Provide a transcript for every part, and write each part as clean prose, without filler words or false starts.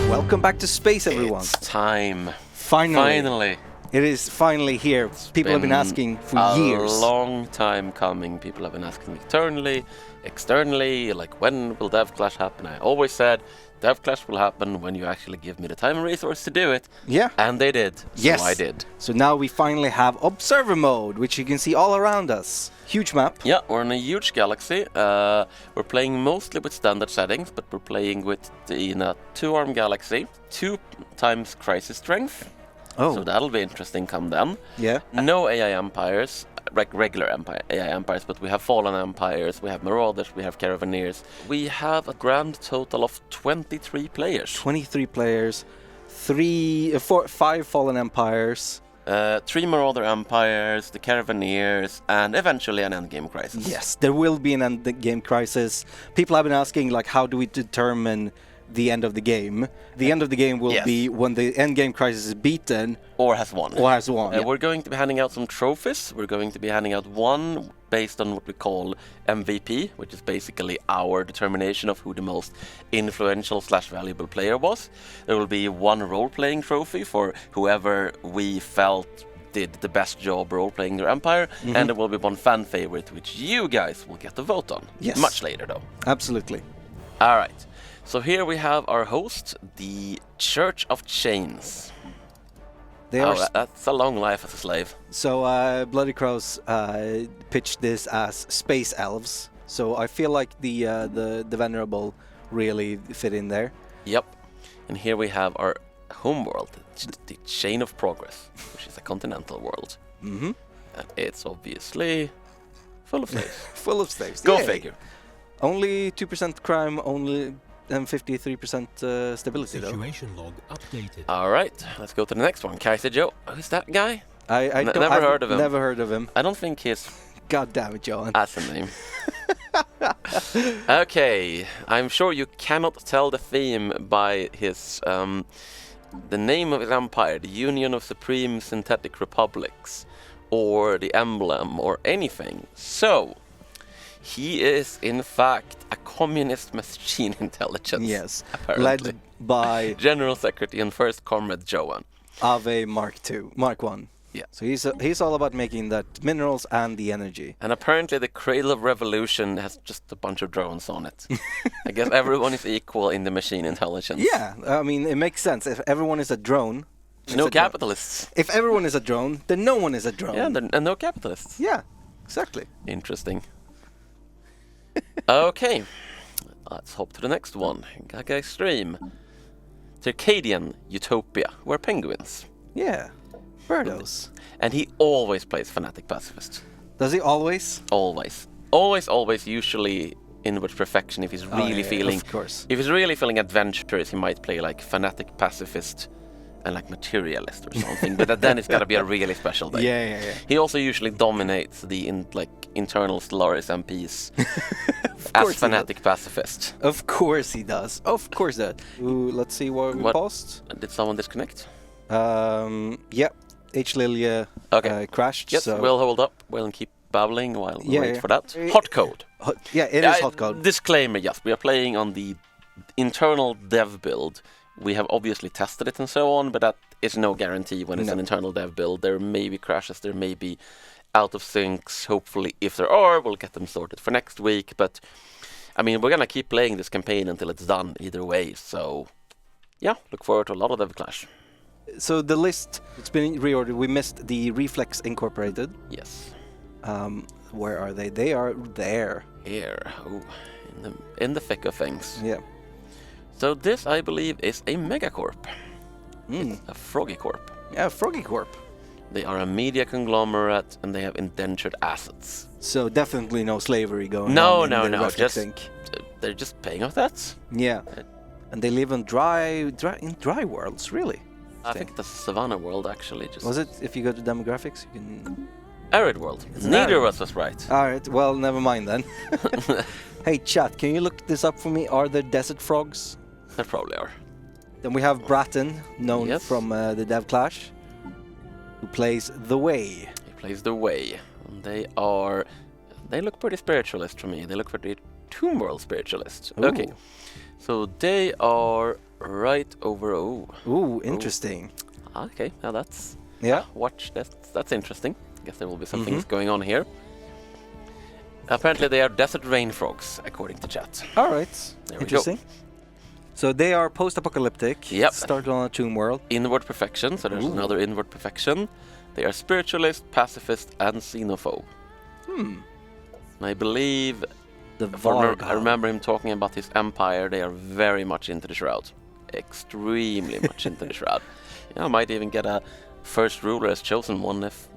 Welcome back to space, everyone. It's time. Finally. It is finally here. People have been asking for years. A long time coming. People have been asking me internally, externally, like, when will Dev Clash happen? I always said Dev Clash will happen when you actually give me the time and resource to do it. Yeah. And they did. Yes. So I did. So now we finally have observer mode, which you can see all around us. Huge map. Yeah, we're in a huge galaxy. We're playing mostly with standard settings, but we're playing in a 2-arm galaxy, 2 times crisis strength. Oh. So that'll be interesting come then. Yeah. No AI empires, regular AI empires, but we have fallen empires, we have marauders, we have caravaneers. We have a grand total of 23 players. 23 players, 5 fallen empires. 3 marauder empires, the caravaneers, and eventually an endgame crisis. Yes, there will be an endgame crisis. People have been asking, like, how do we determine the end of the game? The end of the game will be when the endgame crisis is beaten. Or has won. Yeah. We're going to be handing out some trophies. We're going to be handing out one based on what we call MVP, which is basically our determination of who the most influential / valuable player was. There will be one role-playing trophy for whoever we felt did the best job role-playing their empire, and there will be one fan favorite, which you guys will get to vote on. Yes. Much later, though. Absolutely. All right. So here we have our host, the Church of Chains. That's a long life as a slave. So Bloody Crows pitched this as space elves. So I feel like the venerable really fit in there. Yep. And here we have our homeworld, the Chain of Progress, which is a continental world. Mm-hmm. And it's obviously full of slaves. Full of slaves. Go Yay. figure. Only 2% crime, and 53% stability, though. Situation log updated. All right, let's go to the next one. Kaiser Joe. Who's that guy? I've never heard of him. Never heard of him. I don't think he's... God damn it, Johan. That's a name. Okay, I'm sure you cannot tell the theme by his... the name of his empire, the Union of Supreme Synthetic Republics, or the emblem, or anything. So... he is, in fact, a communist machine intelligence. Yes, apparently. led by General Secretary and First Comrade Johan. Ave Mark 1. Yeah. So he's all about making that minerals and the energy. And apparently the Cradle of Revolution has just a bunch of drones on it. I guess everyone is equal in the machine intelligence. Yeah, I mean, it makes sense. If everyone is a drone... No capitalists. If everyone is a drone, then no one is a drone. Yeah, and no capitalists. Yeah, exactly. Interesting. Okay, let's hop to the next one. Gaga Extreme. Circadian Utopia, where penguins. Yeah, birdos. And he always plays Fanatic Pacifist. Does he always? Always. Always, usually inward perfection if he's really feeling... Of course. If he's really feeling adventurous, he might play like Fanatic Pacifist and like Materialist or something, but then it's gotta be a really special day. Yeah. He also usually dominates the internal Stellaris MPs as Fanatic Pacifist. Of course he does. Of course that. Ooh, let's see what we paused. Did someone disconnect? Yeah. H-Lilia crashed. Yes, so we'll hold up. We'll keep babbling while we wait for that. Hot code. It is hot code. Disclaimer, yes, we are playing on the internal dev build. We have obviously tested it and so on, but that is no guarantee when it's an internal dev build. There may be crashes, there may be out of syncs. Hopefully, if there are, we'll get them sorted for next week. But, I mean, we're going to keep playing this campaign until it's done either way. So, yeah, look forward to a lot of Dev Clash. So the list, it's been reordered. We missed the Reflex Incorporated. Yes. Where are they? They are there. Here. Oh, in the thick of things. Yeah. So this, I believe, is a MegaCorp. It's a Froggy Corp. Yeah, Froggy Corp. They are a media conglomerate and they have indentured assets. So definitely no slavery going on. No. They're just paying off debts. Yeah. And they live in dry worlds, really. I think the Savannah world actually just... Was it, if you go to demographics, you can... Arid world. Neither of us was right. Alright, well, never mind then. Hey, chat, can you look this up for me? Are there desert frogs? There probably are. Then we have Bratton, known from the Dev Clash, who plays The Way. He plays The Way. And they look pretty spiritualist for me. They look pretty Tomb World spiritualist. Ooh. Okay. So they are right over O. Ooh, interesting. Okay, now that's... Yeah. Watch, that's interesting. I guess there will be some things going on here. Apparently they are desert rain frogs, according to chat. All right. There Interesting. we go. So they are post-apocalyptic. Yep. Started on a tomb world. Inward perfection, so there's another inward perfection. They are spiritualist, pacifist, and xenophobe. And I believe... I remember him talking about his empire. They are very much into the Shroud. Extremely much into the Shroud. Yeah, I might even get a first ruler as chosen one if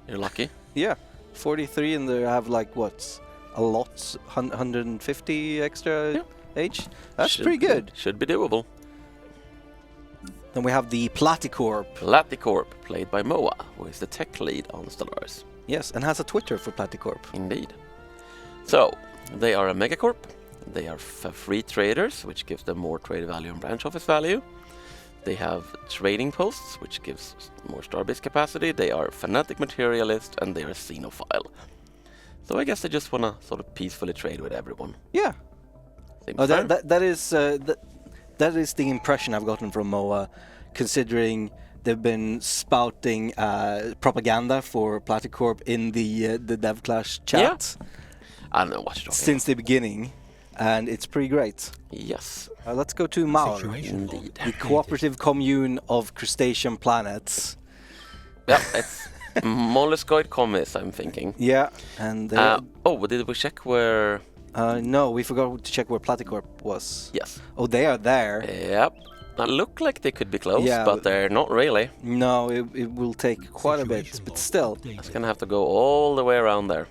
you're lucky. Yeah. 43, and they have like what? A lot? 150 extra age? That's pretty good. Should be doable. Then we have the Pilate Corp. Pilate Corp, played by Moa, who is the tech lead on Stellaris. Yes, and has a Twitter for Pilate Corp. Indeed. So, they are a MegaCorp. They are free traders, which gives them more trade value and branch office value. They have trading posts, which gives more starbase capacity. They are fanatic materialist, and they are xenophile. So I guess they just want to sort of peacefully trade with everyone. Yeah. That is the impression I've gotten from MOA, considering they've been spouting propaganda for Pilate Corp in the Dev Clash chat. Yeah. I don't know what you're talking since the beginning, and it's pretty great. Yes. Let's go to Maur, Indeed. the cooperative commune of crustacean planets. Yeah, it's molluscoid commies, I'm thinking. Yeah, and did we check where? No, we forgot to check where Pilate Corp was. Yes. Oh, they are there. Yep. That look like they could be close, but they're not really. No, it will take quite a bit, but still. It's gonna have to go all the way around there.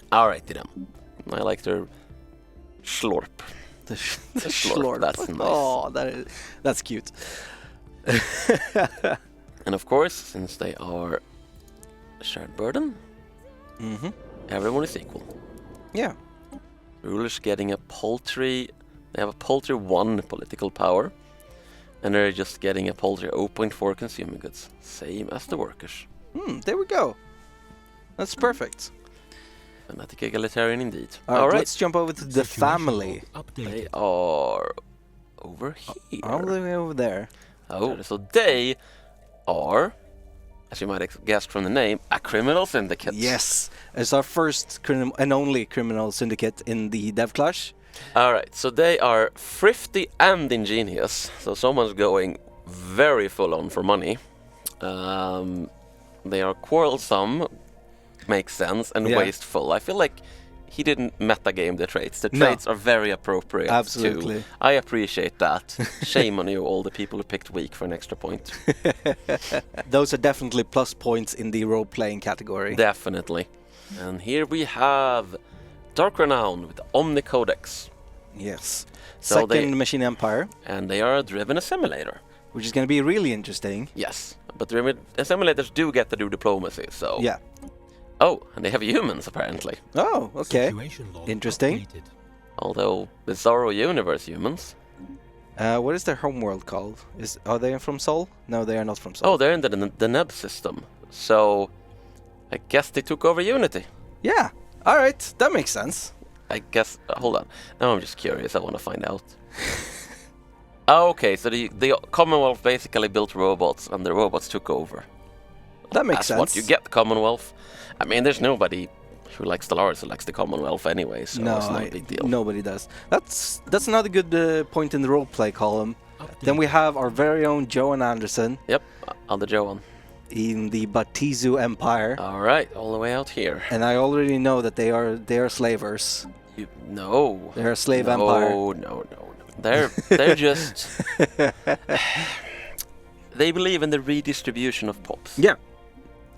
Alrighty then. I like their slorp. The slorp. That's nice. Oh, that's cute. And of course, since they are shared burden, everyone is equal. Yeah. Rulers getting a paltry... They have a paltry 1 political power, and they're just getting a paltry 0.4 consumer goods. Same as the workers. There we go. That's perfect. Fanatic egalitarian indeed. All right, let's jump over to the family. They are over here. All the way over there. Oh, so they are, as you might have guessed from the name, a criminal syndicate. Yes, it's our first and only criminal syndicate in the Dev Clash. Alright, so they are thrifty and ingenious. So someone's going very full on for money. They are quarrelsome, makes sense, and wasteful. I feel like he didn't metagame the traits. The traits are very appropriate. Absolutely. I appreciate that. Shame on you, all the people who picked weak for an extra point. Those are definitely plus points in the role-playing category. Definitely. And here we have Dark Renown with the Omni Codex. Yes. So Second Machine Empire. And they are a driven assimilator. Which is going to be really interesting. Yes. But driven assimilators do get to do diplomacy, so... Yeah. Oh, and they have humans, apparently. Oh, okay. Interesting. Although, Bizarro Universe humans. What is their homeworld called? Are they from Sol? No, they are not from Sol. Oh, they're in the Neb system. So, I guess they took over Unity. Yeah. Alright, that makes sense. I guess... hold on. Now I'm just curious. I want to find out. Okay, so the Commonwealth basically built robots, and the robots took over. That makes sense. That's what you get, Commonwealth. I mean, there's nobody who likes Stellaris who likes the Commonwealth anyway, so it's not a big deal. Nobody does. That's another good point in the roleplay column. Then we have our very own Johan Anderson. Yep, other Johan. In the Batizu Empire. Alright, all the way out here. And I already know that they are slavers. No. They're a slave empire. No. They're just... They believe in the redistribution of pops. Yeah.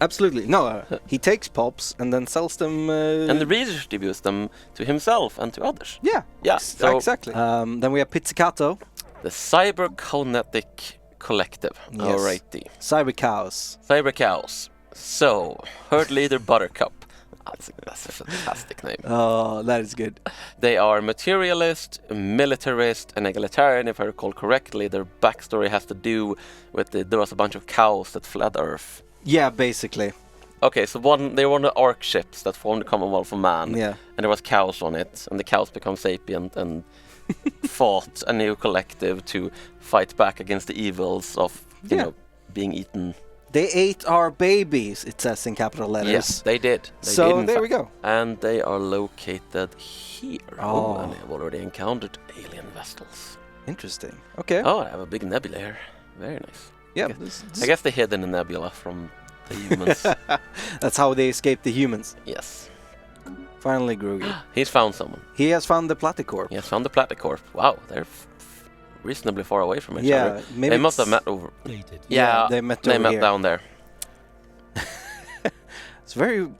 Absolutely. No, he takes pops and then sells them... and redistributes them to himself and to others. Yeah. Yeah, so exactly. Then we have Pizzicato. The Cyberkinetic Collective. Yes. Alrighty. Cyber Cows. So, herd leader Buttercup. That's a fantastic name. Oh, that is good. They are materialist, militarist, and egalitarian, if I recall correctly. Their backstory has to do with there was a bunch of cows that fled Earth. Yeah, basically. Okay, so they were one of the Ark ships that formed the Commonwealth of Man. Yeah. And there was cows on it, and the cows become sapient, and fought a new collective to fight back against the evils of, you know, being eaten. They ate our babies, it says in capital letters. Yes, they did. So there we go. And they are located here. Oh. And they have already encountered alien vessels. Interesting. Okay. Oh, I have a big nebula here. Very nice. Yeah. I guess they hid in the nebula from the humans. That's how they escaped the humans. Yes. Finally, Groovy. He's found someone. He has found the Pilate Corp. He has found the Pilate Corp. Wow, they're reasonably far away from each other. Maybe they must have met over. Yeah, they met here. Down there. It's very.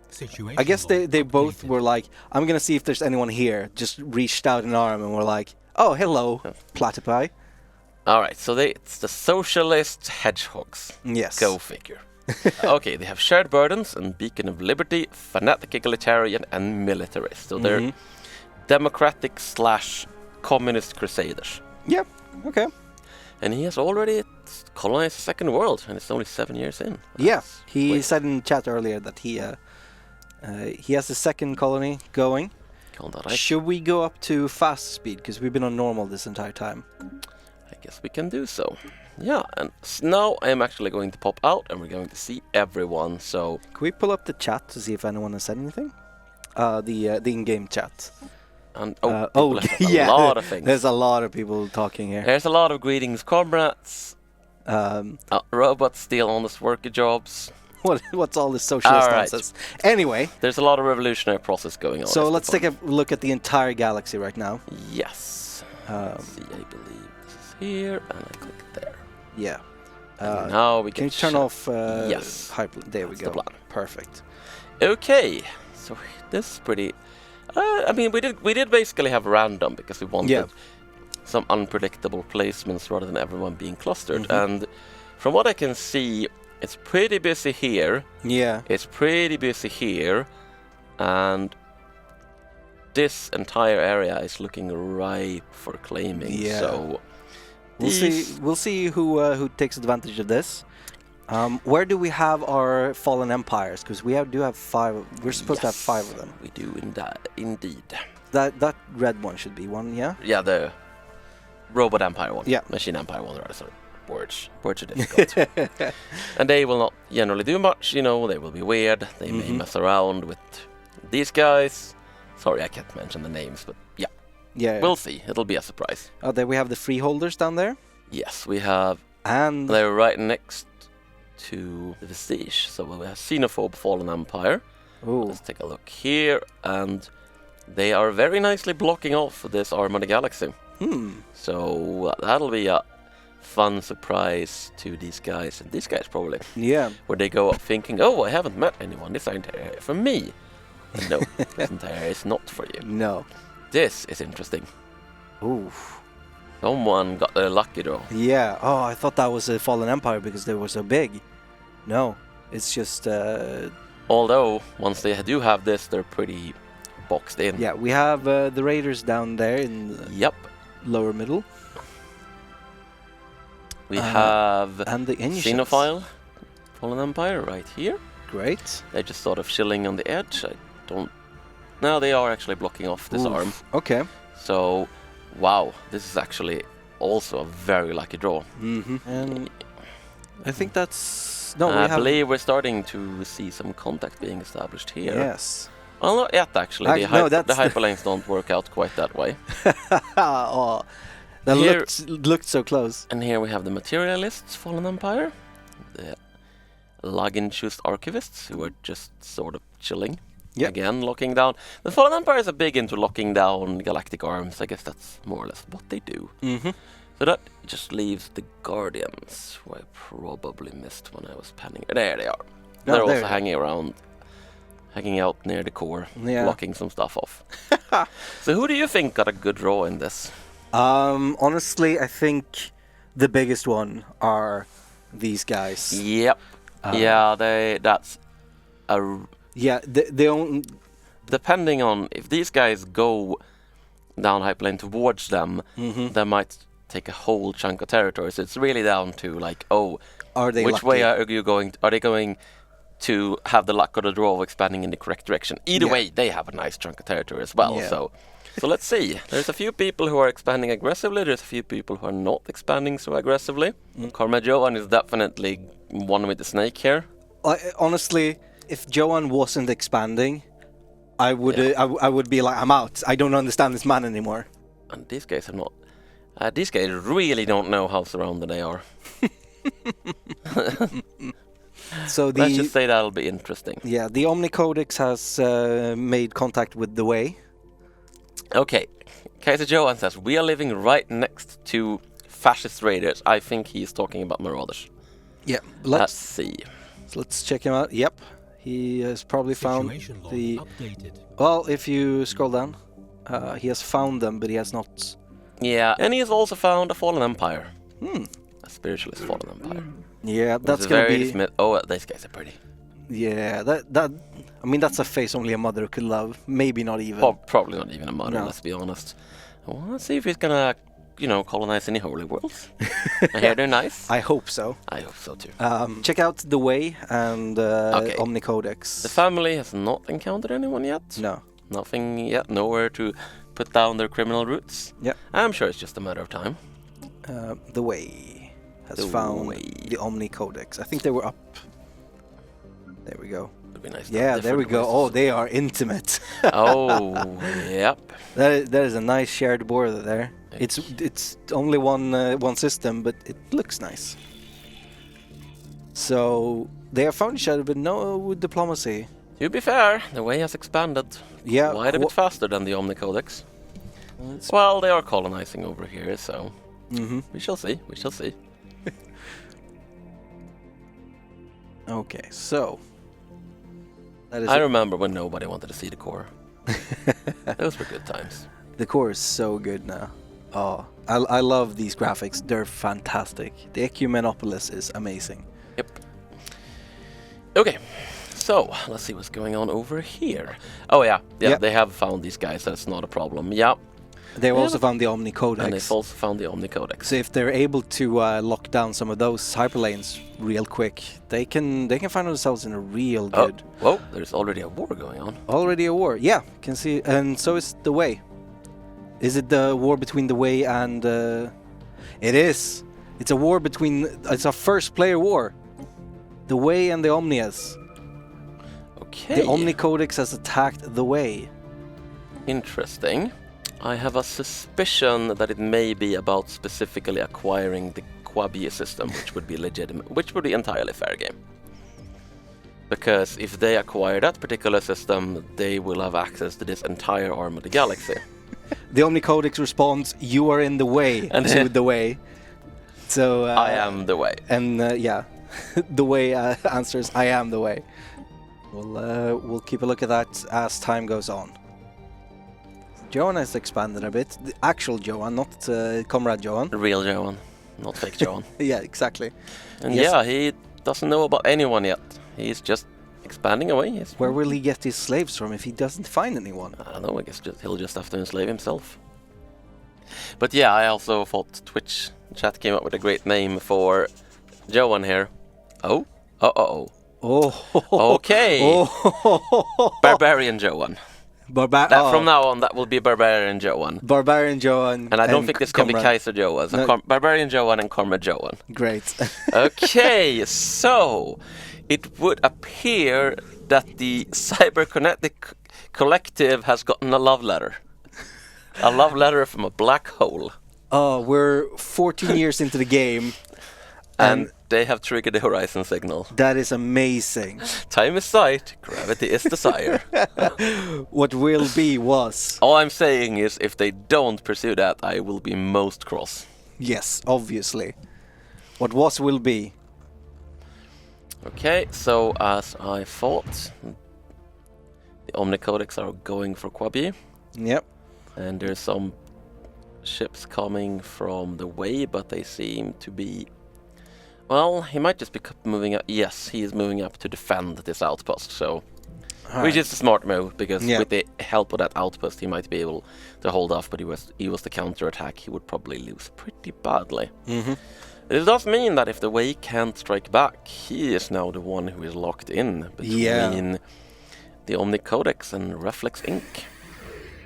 I guess they both were like, I'm gonna see if there's anyone here. Just reached out an arm and were like, oh, hello, platypi. All right, so it's the socialist hedgehogs. Yes. Go figure. Okay, they have shared burdens and beacon of liberty, fanatic egalitarian, and militarist. So they're democratic/communist crusaders. Yeah. Okay. And he has already colonized the second world, and it's only 7 years in. He said in chat earlier that he has the second colony going. Should we go up to fast speed? Because we've been on normal this entire time. I guess we can do so. Yeah, and now I am actually going to pop out, and we're going to see everyone. So can we pull up the chat to see if anyone has said anything? The in-game chat. And yeah, a lot of things. There's a lot of people talking here. There's a lot of greetings, comrades. Robots still on this worker jobs. What's all this socialist nonsense? Anyway, there's a lot of revolutionary process going on. So let's take a look at the entire galaxy right now. Yes. Let's see, I believe this is here, and I click there. Yeah. Now we can you turn off? Yes. There we go. The plan. Perfect. Okay. So this is pretty. I mean, we did basically have random because we wanted some unpredictable placements rather than everyone being clustered. And from what I can see, it's pretty busy here. Yeah. It's pretty busy here, and this entire area is looking ripe for claiming. Yeah. So we'll see who takes advantage of this. Where do we have our fallen empires? Because we do have 5. We're supposed to have 5 of them. We do indeed. That red one should be one, yeah? Yeah, the robot empire one. Yeah. Machine empire one, rather. Sorry. Words are difficult. And they will not generally do much, you know. They will be weird. They may mess around with these guys. Sorry, I can't mention the names, but yeah. We'll see. It'll be a surprise. Oh, there we have the freeholders down there? Yes, we have. And they're right next to the Vestige. So we have Xenophobe Fallen Empire. Ooh. Let's take a look here. And they are very nicely blocking off this arm of the galaxy. So that'll be a fun surprise to these guys. And these guys probably. Yeah. Where they go up thinking, oh, I haven't met anyone. This entire area for me. And no, this entire area is not for you. No. This is interesting. Ooh. Someone got their lucky draw. Yeah. Oh, I thought that was a Fallen Empire because they were so big. No, it's just. Although once they do have this, they're pretty boxed in. Yeah, we have the Raiders down there in the lower middle. We have and the Xenophile Fallen Empire right here. Great. They're just sort of chilling on the edge. I don't. No, they are actually blocking off this arm. Okay. So, wow, this is actually also a very lucky draw. And I think that's no. I believe we're starting to see some contact being established here. Yes. Well, not yet actually. The hyperlinks don't work out quite that way. Oh, that looked so close. And here we have the Materialists Fallen Empire, the Login-Choose Archivists, who are just sort of chilling. Yep. Again, locking down. The Fallen Empires are big into locking down galactic arms. I guess that's more or less what they do. So that just leaves the Guardians, who I probably missed when I was panning. There they are. They're also hanging around, hanging out near the core, blocking some stuff off. So who do you think got a good draw in this? Honestly, I think the biggest one are these guys. Yep. That's a... Yeah, they don't... Depending on if these guys go down hyperlane towards them, they might take a whole chunk of territory. So it's really down to like, are they which lucky? way are you going? Are they going to have the luck of the draw of expanding in the correct direction? Either way, they have a nice chunk of territory as well. So So let's see. There's a few people who are expanding aggressively. There's a few people who are not expanding so aggressively. Karma Johan is definitely one with the snake here. Honestly, if Johan wasn't expanding, I would be like, I'm out. I don't understand this man anymore. And these guys are not. These guys really don't know how surrounded they are. So let's just say that'll be interesting. Yeah, the Omni Codex has made contact with the Way. Okay, Kaiser Johan says, we are living right next to fascist raiders. I think he's talking about Marauders. Yeah, let's see. So let's check him out. Yep, he has probably found the... Well, if you scroll down, he has found them, but he has not... Yeah, and he has also found a fallen empire. A spiritualist fallen empire. Yeah, that's gonna be... Oh, these guys are pretty. Yeah, I mean, that's a face only a mother could love. Maybe not even. Probably not even a mother, let's be honest. Well, let's see if he's gonna, colonize any holy worlds. I hear they're nice. I hope so. I hope so too. Check out the Way and Omni Codex. The family has not encountered anyone yet. No. Nothing yet. Nowhere to put down their criminal roots. Yeah. I'm sure it's just a matter of time. The Way has found the Omni Codex. I think they were up. There we go. Would be nice. Yeah, there we go. Oh, they are intimate. Oh, yep. That is a nice shared border there. It's only one system, but it looks nice. So they have found each other, but no diplomacy. To be fair, the Way has expanded quite a bit faster than the Omni Codex. Well, they are colonizing over here, so we shall see. We shall see. Okay, so I remember when nobody wanted to see the core. Those were good times. The core is so good now. Oh, I love these graphics. They're fantastic. The Ecumenopolis is amazing. Yep. Okay, so let's see what's going on over here. Oh yeah, they have found these guys. That's not a problem. Yeah. They've also found the Omni Codex. And they've also found the Omni Codex. So if they're able to lock down some of those hyperlanes real quick, they can find themselves in a real good... Whoa, there's already a war going on. Already a war, yeah. Can see, and so is the Way. Is it the war between the Way and... It is. It's a war between... It's a first player war. The Way and the Omnias. Okay. The Omni Codex has attacked the Way. Interesting. I have a suspicion that it may be about specifically acquiring the Quabi system, which would be legitimate, which would be entirely fair game. Because if they acquire that particular system, they will have access to this entire arm of the galaxy. The Omni Codex responds, "You are in the way," and to the Way. So I am the Way. And the Way answers, "I am the Way." We'll keep a look at that as time goes on. Johan has expanded a bit. The actual Johan, not Comrade Johan. Real Johan, not fake Johan. Yeah, exactly. And he doesn't know about anyone yet. He's just expanding away. Where will he get his slaves from if he doesn't find anyone? I don't know, I guess he'll just have to enslave himself. But yeah, I also thought Twitch chat came up with a great name for Johan here. Oh. Okay. Barbarian Johan. From now on, that will be Barbarian Johan. Barbarian Johan. And I don't think this can be Kaiser Johan. So Barbarian Johan and Comrade Johan. Great. Okay, so it would appear that the Cyberkinetic Collective has gotten a love letter. A love letter from a black hole. Oh, we're 14 years into the game. And they have triggered the horizon signal. That is amazing. Time is sight, gravity is desire. What will be was. All I'm saying is, if they don't pursue that, I will be most cross. Yes, obviously. What was will be. Okay, so as I thought, the Omni Codex are going for Quabi. Yep. And there's some ships coming from the Way, but they seem to be... Well, he might just be moving up. Yes, he is moving up to defend this outpost, so... Which is a smart move, because with the help of that outpost, he might be able to hold off, but he was the counterattack, he would probably lose pretty badly. It does mean that if the Way can't strike back, he is now the one who is locked in between the Omni Codex and Reflex Inc.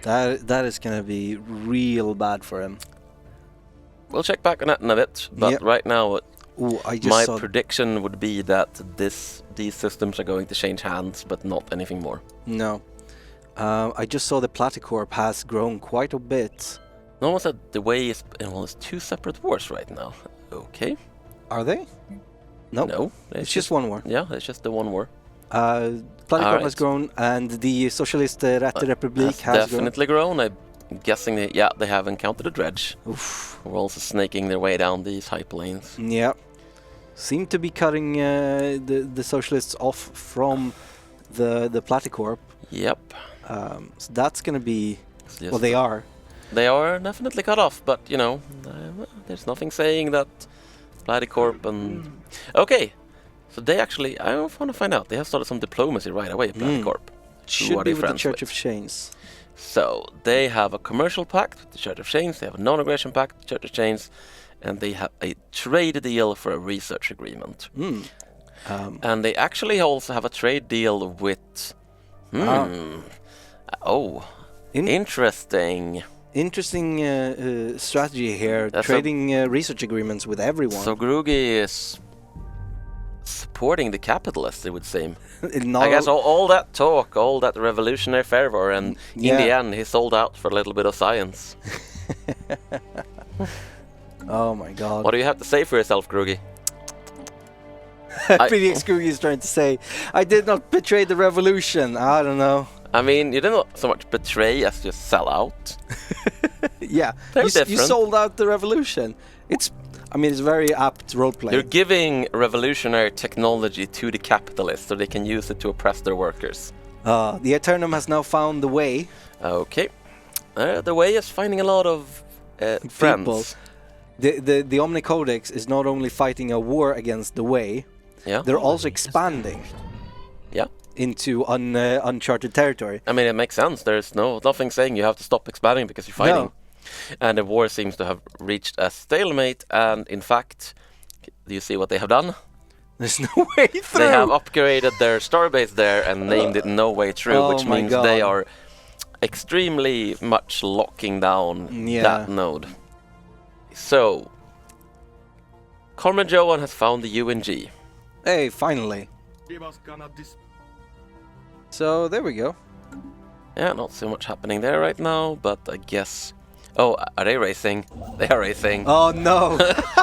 That is gonna be real bad for him. We'll check back on that in a bit, but right now, my prediction would be that these systems are going to change hands, but not anything more. No. I just saw the Pilate Corp has grown quite a bit. No one said the way is... Well, it's 2 separate wars right now. Okay. Are they? No. No. It's just one war. Yeah, it's just the one war. Pilate Corp has grown, and the Socialist Republic has definitely grown. I'm guessing they have encountered a dredge. Oof. We're also snaking their way down these hyperlanes. Yeah. Seem to be cutting the Socialists off from the Pilate Corp. Yep. So that's gonna be... Well, they are. They are definitely cut off, but, you know, there's nothing saying that Pilate Corp and... Okay, so they actually... I want to find out. They have started some diplomacy right away, Pilate Corp. Should be with the Church of Chains. So, they have a commercial pact with the Church of Chains, they have a non-aggression pact with the Church of Chains, and they have a trade deal for a research agreement. And they actually also have a trade deal with... interesting. Interesting strategy here, trading research agreements with everyone. So Grugi is supporting the capitalists, it would seem. I guess all that talk, all that revolutionary fervor, and in the end he sold out for a little bit of science. Oh my god. What do you have to say for yourself, Grugi? PDX Grugi is trying to say, I did not betray the revolution. I don't know. I mean, you didn't so much betray as just sell out. Yeah, you sold out the revolution. It's very apt roleplay. You're giving revolutionary technology to the capitalists so they can use it to oppress their workers. The Eternum has now found the way. Okay. The way is finding a lot of friends. The Omni Codex is not only fighting a war against the way, they're also expanding. Yeah. Into uncharted territory. I mean, it makes sense. There's nothing saying you have to stop expanding because you're fighting. No. And the war seems to have reached a stalemate, and in fact, do you see what they have done? There's no way through! They have upgraded their starbase there and named it No Way Through, which means they are extremely much locking down that node. So, Carmen Johan has found the UNG. Hey, finally. So, there we go. Yeah, not so much happening there right now, but I guess... Oh, are they racing? They are racing. Oh no!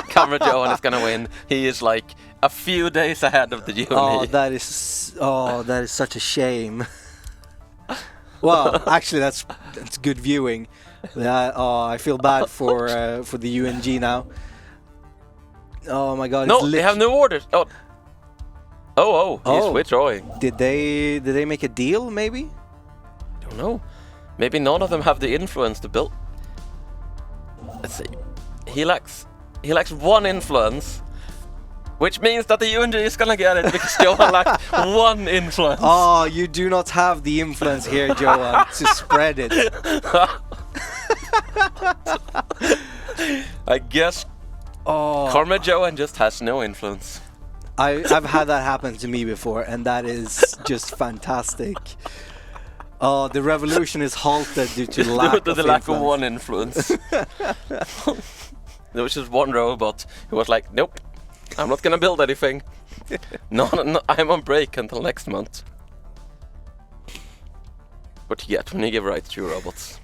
Cameron Johan is gonna win. He is like a few days ahead of the UNG. Oh, that is such a shame. Well, actually, that's good viewing. I feel bad for the UNG now. Oh my god! No, they have no orders. Oh, he's withdrawing. Did they make a deal? Maybe. I don't know. Maybe none of them have the influence to build. Let's see. He lacks 1 influence, which means that the UNG is gonna get it because Johan lacks 1 influence. Oh, you do not have the influence here, Johan, to spread it. I guess Karma Johan just has no influence. I've had that happen to me before, and that is just fantastic. Oh, the revolution is halted due to the lack of 1 influence. There was just one robot who was like, nope, I'm not gonna build anything. No, I'm on break until next month. What you get when you give rights to your robots.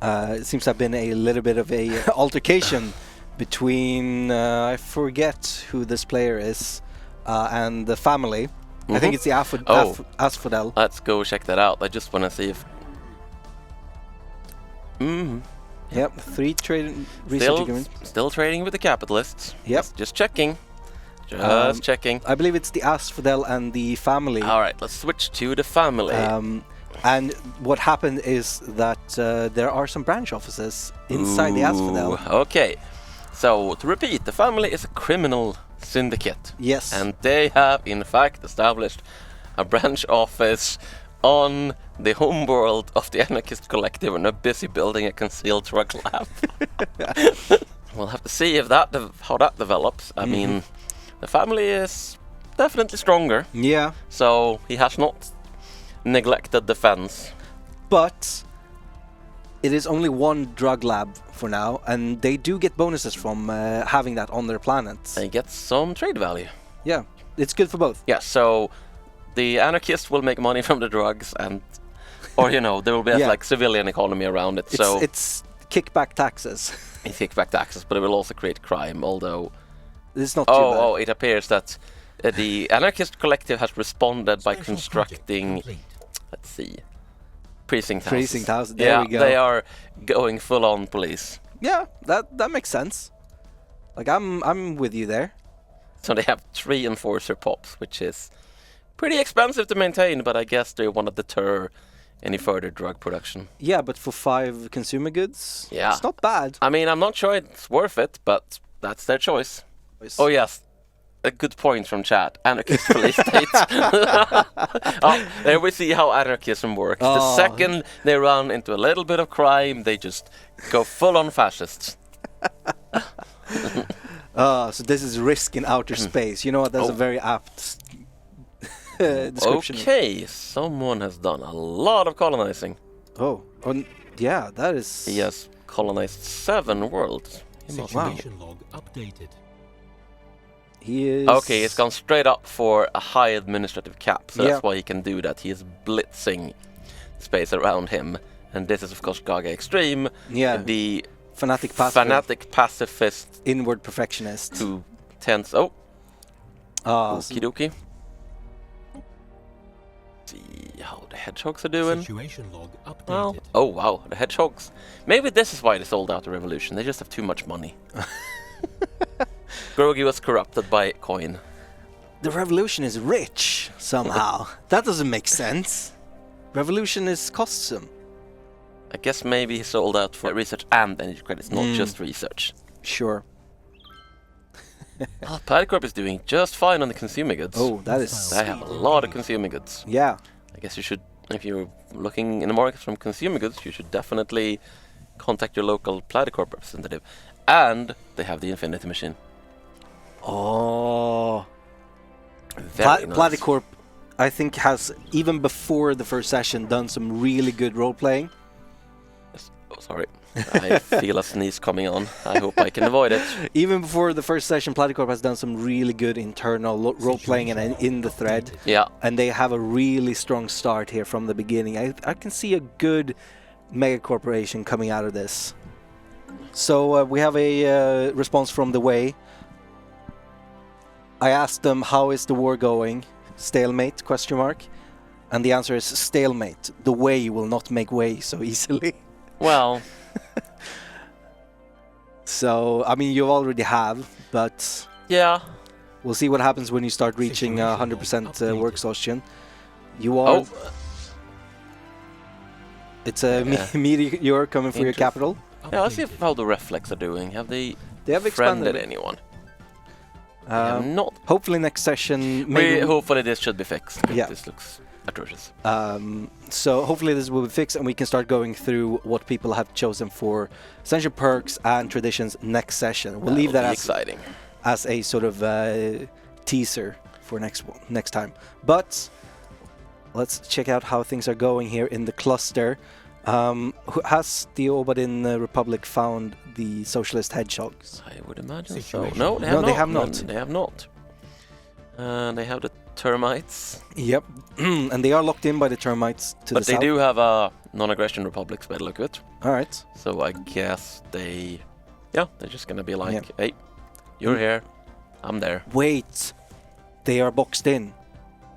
It seems to have been a little bit of a altercation between, I forget who this player is, and the family. I think it's the Asphodel. Let's go check that out. I just want to see if... Yep, 3 trading research agreements. Still trading with the capitalists. Yep. Just checking. Just checking. I believe it's the Asphodel and the family. Alright, let's switch to the family. And what happened is that there are some branch offices inside the Asphodel. Okay. So, to repeat, the family is a criminal syndicate. Yes. And they have, in fact, established a branch office on the homeworld of the Anarchist Collective and are busy building a concealed drug lab. We'll have to see if how that develops. I mean, the family is definitely stronger. Yeah. So, he has not neglected defense. But it is only one drug lab for now, and they do get bonuses from having that on their planets. They get some trade value. Yeah, it's good for both. Yeah, so the anarchists will make money from the drugs, or there will be a civilian economy around it. It's kickback taxes. It's kickback taxes, but it will also create crime. Although it's not too bad. Oh, it appears that the anarchist collective has responded by constructing. Let's see. Precinct houses. Precinct houses. There we go. They are going full on police. Yeah, that makes sense. Like I'm with you there. So they have 3 enforcer pops, which is pretty expensive to maintain, but I guess they want to deter any further drug production. Yeah, but for 5 consumer goods, yeah, it's not bad. I mean, I'm not sure it's worth it, but that's their choice. Oh yes. A good point from chat. Anarchist police state. There we see how anarchism works. The second they run into a little bit of crime, they just go full on fascists. So this is risk in outer space. You know what? That's a very apt description. Okay, someone has done a lot of colonizing. Yeah, that is. He has colonized 7 worlds. Situation log updated. He is... Okay, he's gone straight up for a high administrative cap, so that's why he can do that. He is blitzing space around him, and this is of course Gaga Extreme, the fanatic pacifist, inward perfectionist, who tends... okie dokie. See how the hedgehogs are doing. Situation log updated. Well, oh wow, the hedgehogs. Maybe this is why they sold out the revolution. They just have too much money. Grogi was corrupted by coin. The revolution is rich, somehow. That doesn't make sense. Revolution is custom. I guess maybe he sold out for research and energy credits, not just research. Sure. Pilate Corp is doing just fine on the consumer goods. Oh, that is... They have a lot of consumer goods. Yeah. I guess you should, if you're looking in the market from consumer goods, you should definitely contact your local Pilate Corp representative. And they have the Infinity Machine. Oh. Very nice. Pilate Corp, I think, has, even before the first session, done some really good role-playing. Yes. Oh, sorry. I feel a sneeze coming on. I hope I can avoid it. Even before the first session, Pilate Corp has done some really good internal role-playing and in the thread. Yeah. And they have a really strong start here from the beginning. I can see a good mega corporation coming out of this. So we have a response from The Way. I asked them, how is the war going? Stalemate, ? And the answer is stalemate. The Way will not make way so easily. Well... So, I mean, you already have, but... Yeah. We'll see what happens when you start reaching 100% work exhaustion. You are... It's a meteor coming for your capital. Yeah, let's see how the reflex are doing. Have they have friended anyone? Not. Hopefully next session... Maybe hopefully this should be fixed. Yeah. This looks atrocious. So hopefully this will be fixed and we can start going through what people have chosen for essential perks and traditions next session. We'll leave that as a sort of teaser for next time. But let's check out how things are going here in the cluster. Has the Obadin Republic found the socialist hedgehogs? I would imagine so. No, they have not. They have not. They have the termites. Yep, and they are locked in by the termites to the south. But they do have a non-aggression republic by the look of it. Alright. So I guess they're just gonna be like, hey, you're here, I'm there. Wait, they are boxed in.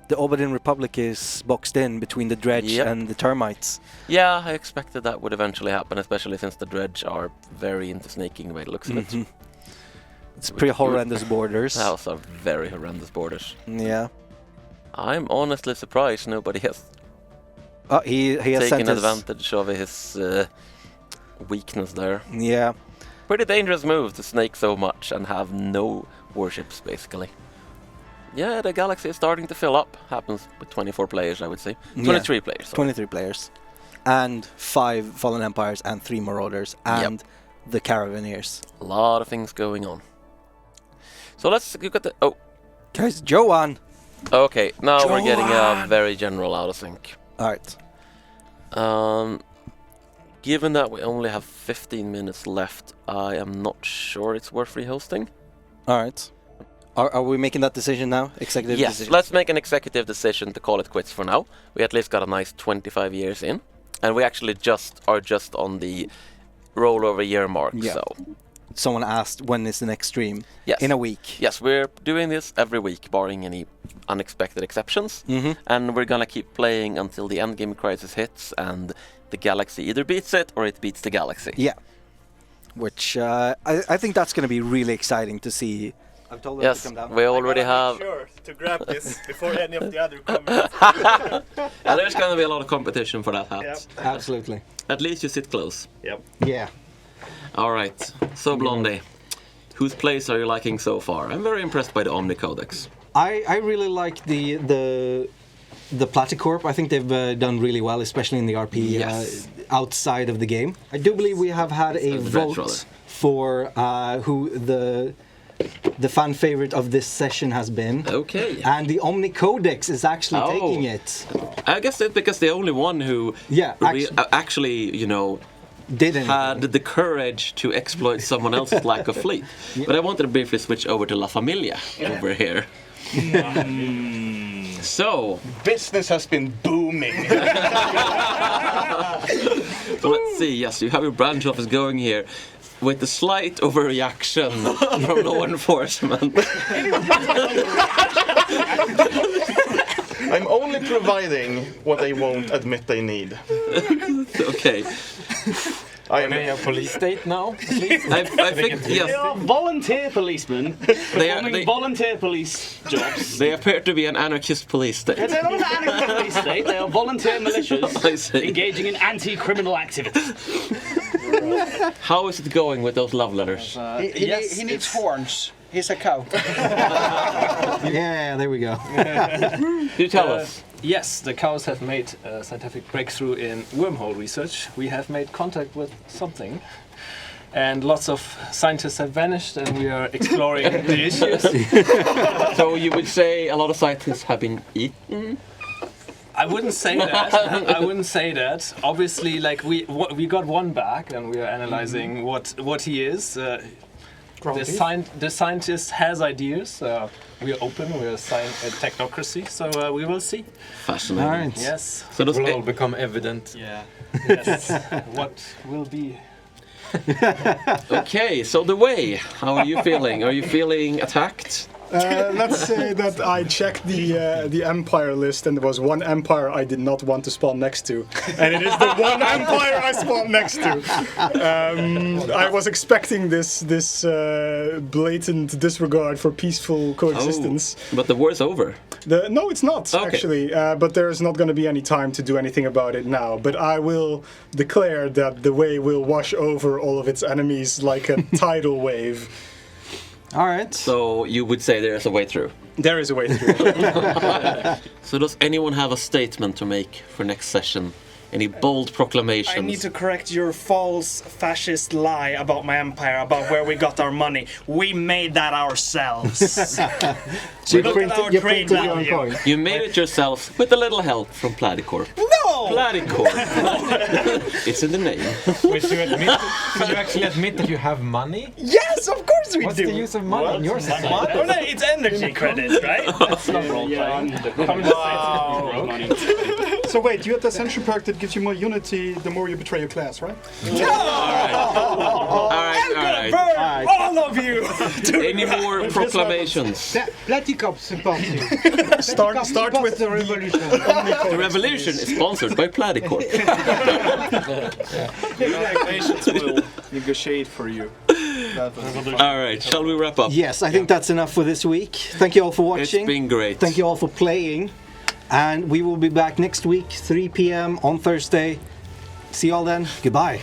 The Obadin Republic is boxed in between the dredge and the termites. Yeah, I expected that would eventually happen, especially since the dredge are very into snaking the way it looks of it. It's pretty horrendous borders. Those are very horrendous borders. Yeah. I'm honestly surprised nobody has he has taken advantage of his weakness there. Yeah. Pretty dangerous move to snake so much and have no warships, basically. Yeah, the galaxy is starting to fill up. Happens with 24 players, I would say. 23 players. Sorry. 23 players. And 5 Fallen Empires and 3 Marauders and the Caravanneers. A lot of things going on. So let's look at the... Oh. Guys, Joanne! Okay, now we're getting a very general out of sync. Alright. given that we only have 15 minutes left, I am not sure it's worth rehosting. All right. Are we making that decision now? Executive Yes, decision? let's make an executive decision to call it quits for now. We at least got a nice 25 years in, and we actually are just on the rollover year mark. Yeah. So Someone asked when is the next stream? yes, In a week. Yes, we're doing this every week, barring any unexpected exceptions, Mm-hmm. and we're gonna keep playing until the endgame crisis hits and the galaxy either beats it or it beats the galaxy. Yeah. Which I think that's going to be really exciting to see. I've told them Yes, to come down. we already have. Sure to grab this before any of the other comments. Yeah, there's gonna be a lot of competition for that hat. Yep. Absolutely. At least you sit close. Yep. Yeah. All right. So Blondie, whose plays are you liking so far? I'm very impressed by the Omni Codex. I really like the Pilate Corp. I think they've done really well, especially in the RP Yes. outside of the game. I do believe we have had a Sounds vote retro. for who the fan favorite of this session has been. Okay. And the Omni Codex is actually Oh. taking it. I guess it's because the only one who Yeah, actually, you know, Did anything. had the courage to exploit someone else's lack of fleet. But I wanted to briefly switch over to La Familia over here. So, Business has been booming. so let's see. Yes, you have your branch office going here with a slight overreaction from law enforcement. I'm only providing what they won't admit they need. Okay. I am a police state now? I think, They yes, are volunteer policemen performing volunteer police jobs. they appear to be an anarchist police state. They're not an anarchist police state, they are volunteer I militias see. engaging in anti-criminal activities. How is it going with those love letters? He needs horns. He's a cow. Yeah, there we go. Do tell us. Yes, the cows have made a scientific breakthrough in wormhole research. We have made contact with something. And lots of scientists have vanished, and we are exploring the issues. So you would say a lot of scientists have been eaten? I wouldn't say that. I wouldn't say that. Obviously, like we got one back, and we are analyzing what he is. The scientist has ideas. We are open. We are a technocracy, so we will see. Fascinating. All right. Yes. So does will it, become evident. Yeah. Yes. What will be? okay, so the way, how are you feeling? Are you feeling attacked? Let's say that I checked the empire list, and there was one empire I did not want to spawn next to, and it is the one empire I spawned next to. I was expecting this blatant disregard for peaceful coexistence. Oh, but the war is over. No, it's not Okay. actually, but there's not going to be any time to do anything about it now. But I will declare that the way will wash over all of its enemies like a tidal wave. All right. So you would say there is a way through. There is a way through. So does anyone have a statement to make for next session? Any bold proclamations? I need to correct your false fascist lie about my empire, about where we got our money. We made that ourselves. So you Look at our you trade printed your own value. coin. You made it yourself with a little help from Pilate Corp. No! Pilate Corp. It's in the name. Wait, so you actually admit that you have money? Yes, of course we What's do. the use of money in your society? Oh, no, it's energy credits, right? That's not role-playing. So wait, you have the Ascension perk that gives you more unity the more you betray your class, right? All right. Burn all of you! Any more proclamations? Platicop supports you. Start with the revolution. The revolution is sponsored by Pilate Corp. Nations will negotiate for you. All right, shall we wrap up? Yes, I think that's enough for this week. Thank you all for It's watching. been great. Thank you all for playing. And we will be back next week, 3 p.m. on Thursday. See you all then. Goodbye.